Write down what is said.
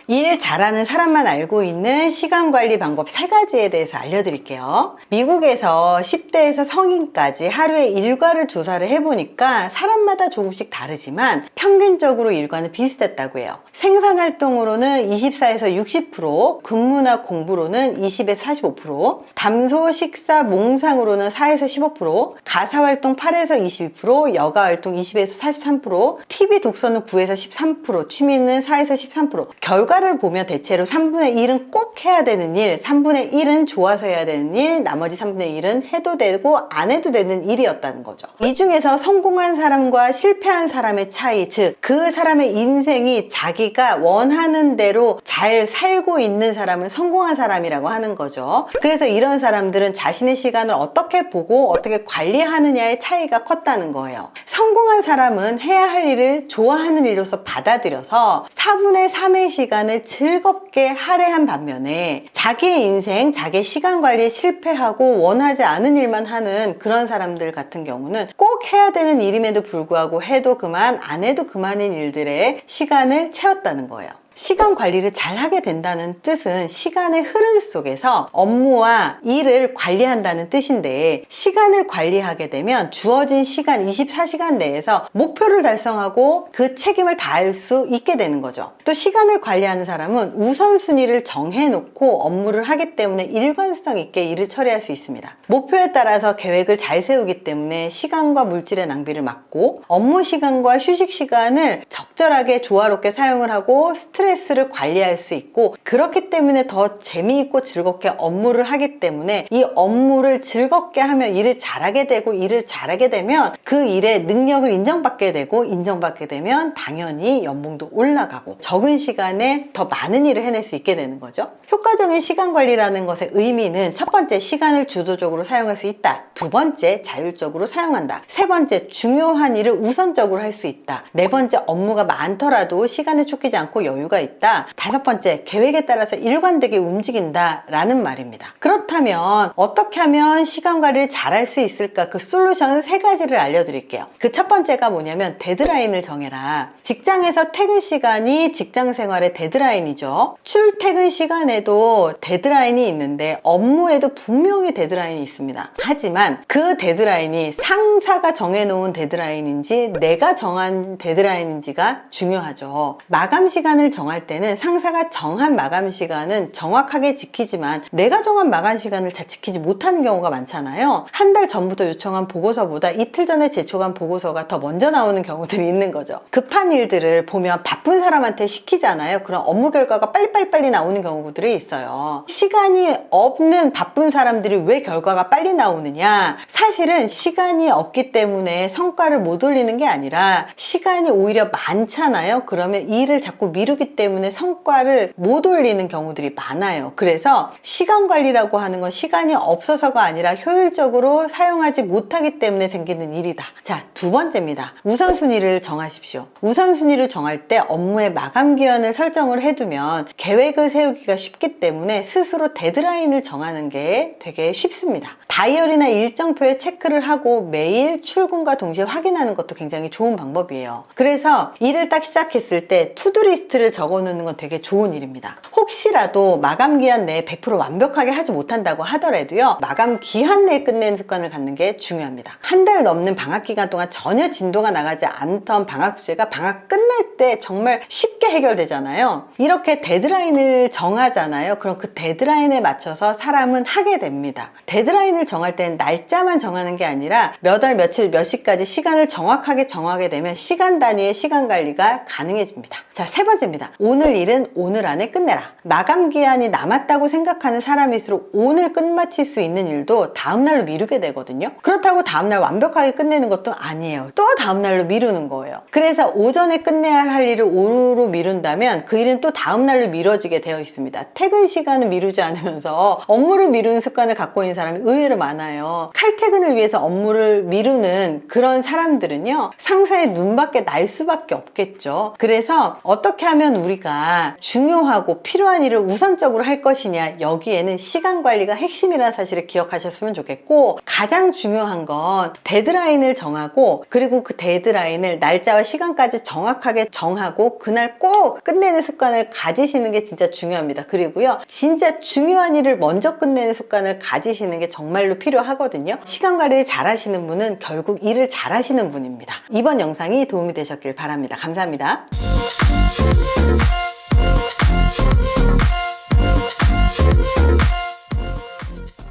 일 잘하는 사람만 알고 있는 시간관리 방법 3가지에 대해서 알려드릴게요. 미국에서 10대에서 성인까지 하루에 일과를 조사를 해보니까 사람마다 조금씩 다르지만 평균적으로 일과는 비슷했다고 해요. 생산활동으로는 24에서 60%, 근무나 공부로는 20에서 45%, 담소, 식사, 몽상으로는 4에서 15%, 가사활동 8에서 22%, 여가활동 20에서 43%, TV 독서는 9에서 13%, 취미는 4에서 13%. 결과를 보면 대체로 3분의 1은 꼭 해야 되는 일, 3분의 1은 좋아서 해야 되는 일, 나머지 3분의 1은 해도 되고 안 해도 되는 일이었다는 거죠. 이 중에서 성공한 사람과 실패한 사람의 차이, 즉 그 사람의 인생이 자기가 원하는 대로 잘 살고 있는 사람을 성공한 사람이라고 하는 거죠. 그래서 이런 사람들은 자신의 시간을 어떻게 보고 어떻게 관리하느냐의 차이가 컸다는 거예요. 성공한 사람은 해야 할 일을 좋아하는 일로서 받아들여서 4분의 3의 시간을 즐겁게 할애한 반면에 자기의 인생, 자기의 시간 관리에 실패하고 원하지 않은 일만 하는 그런 사람들 같은 경우는 꼭 해야 되는 일임에도 불구하고 해도 그만, 안 해도 그만인 일들에 시간을 채웠다는 거예요. 시간 관리를 잘 하게 된다는 뜻은 시간의 흐름 속에서 업무와 일을 관리한다는 뜻인데, 시간을 관리하게 되면 주어진 시간 24시간 내에서 목표를 달성하고 그 책임을 다할 수 있게 되는 거죠. 또 시간을 관리하는 사람은 우선순위를 정해놓고 업무를 하기 때문에 일관성 있게 일을 처리할 수 있습니다. 목표에 따라서 계획을 잘 세우기 때문에 시간과 물질의 낭비를 막고, 업무 시간과 휴식 시간을 적절하게 조화롭게 사용을 하고 스트레스를 관리할 수 있고, 그렇기 때문에 더 재미있고 즐겁게 업무를 하기 때문에 이 업무를 즐겁게 하면 일을 잘하게 되고, 일을 잘하게 되면 그 일의 능력을 인정받게 되고, 인정받게 되면 당연히 연봉도 올라가고 적은 시간에 더 많은 일을 해낼 수 있게 되는 거죠. 효과적인 시간 관리라는 것의 의미는 첫 번째, 시간을 주도적으로 사용할 수 있다. 두 번째, 자율적으로 사용한다. 세 번째, 중요한 일을 우선적으로 할 수 있다. 네 번째, 업무가 많더라도 시간에 쫓기지 않고 여유가 있다. 다섯 번째, 계획에 따라서 일관되게 움직인다 라는 말입니다. 그렇다면 어떻게 하면 시간 관리를 잘할 수 있을까? 그 솔루션 3가지를 알려드릴게요. 그 첫 번째가 뭐냐면 데드라인을 정해라. 직장에서 퇴근 시간이 직장 생활의 데드라인이죠. 출퇴근 시간에도 데드라인이 있는데 업무에도 분명히 데드라인이 있습니다. 하지만 그 데드라인이 상사가 정해놓은 데드라인인지 내가 정한 데드라인인지가 중요하죠. 마감 시간을 정할 때는 상사가 정한 마감 시간은 정확하게 지키지만 내가 정한 마감 시간을 잘 지키지 못하는 경우가 많잖아요. 한 달 전부터 요청한 보고서보다 이틀 전에 제출한 보고서가 더 먼저 나오는 경우들이 있는 거죠. 급한 일들을 보면 바쁜 사람한테 시키잖아요. 그럼 업무 결과가 빨리 나오는 경우들이 있어요. 시간이 없는 바쁜 사람들이 왜 결과가 빨리 나오느냐? 사실은 시간이 없기 때문에 성과를 못 올리는 게 아니라 시간이 오히려 많잖아요. 그러면 일을 자꾸 미루기 때문에 성과를 못 올리는 경우들이 많아요. 그래서 시간 관리라고 하는 건 시간이 없어서가 아니라 효율적으로 사용하지 못하기 때문에 생기는 일이다. 자, 두 번째입니다. 우선순위를 정하십시오. 우선순위를 정할 때 업무의 마감 기한을 설정을 해두면 계획을 세우기가 쉽기 때문에 스스로 데드라인을 정하는 게 되게 쉽습니다. 다이어리나 일정표에 체크를 하고 매일 출근과 동시에 확인하는 것도 굉장히 좋은 방법이에요. 그래서 일을 딱 시작했을 때 투두리스트를 적어 놓는 건 되게 좋은 일입니다. 혹시라도 마감 기한 내에 100% 완벽하게 하지 못한다고 하더라도요, 마감 기한 내에 끝내는 습관을 갖는 게 중요합니다. 한 달 넘는 방학 기간 동안 전혀 진도가 나가지 않던 방학 숙제가 방학 끝날 때 정말 쉽게 해결되잖아요. 이렇게 데드라인을 정하잖아요. 그럼 그 데드라인에 맞춰서 사람은 하게 됩니다. 데드라인을 정할 때는 날짜만 정하는 게 아니라 몇 월 며칠 몇 시까지 시간을 정확하게 정하게 되면 시간 단위의 시간 관리가 가능해집니다. 자, 세 번째입니다. 오늘 일은 오늘 안에 끝내라. 마감 기한이 남았다고 생각하는 사람일수록 오늘 끝마칠 수 있는 일도 다음날로 미루게 되거든요. 그렇다고 다음날 완벽하게 끝내는 것도 아니에요. 또 다음날로 미루는 거예요. 그래서 오전에 끝내야 할 일을 오후로 미룬다면 그 일은 또 다음 날로 미뤄지게 되어 있습니다. 퇴근 시간은 미루지 않으면서 업무를 미루는 습관을 갖고 있는 사람이 의외로 많아요. 칼퇴근을 위해서 업무를 미루는 그런 사람들은요, 상사의 눈밖에 날 수밖에 없겠죠. 그래서 어떻게 하면 우리가 중요하고 필요한 일을 우선적으로 할 것이냐, 여기에는 시간 관리가 핵심이라는 사실을 기억하셨으면 좋겠고, 가장 중요한 건 데드라인을 정하고, 그리고 그 데드라인을 날짜와 시간까지 정확하게 정하고 그날 꼭 끝내는 습관을 가지시는 게 진짜 중요합니다. 그리고요, 진짜 중요한 일을 먼저 끝내는 습관을 가지시는 게 정말로 필요하거든요. 시간 관리를 잘 하시는 분은 결국 일을 잘 하시는 분입니다. 이번 영상이 도움이 되셨길 바랍니다. 감사합니다.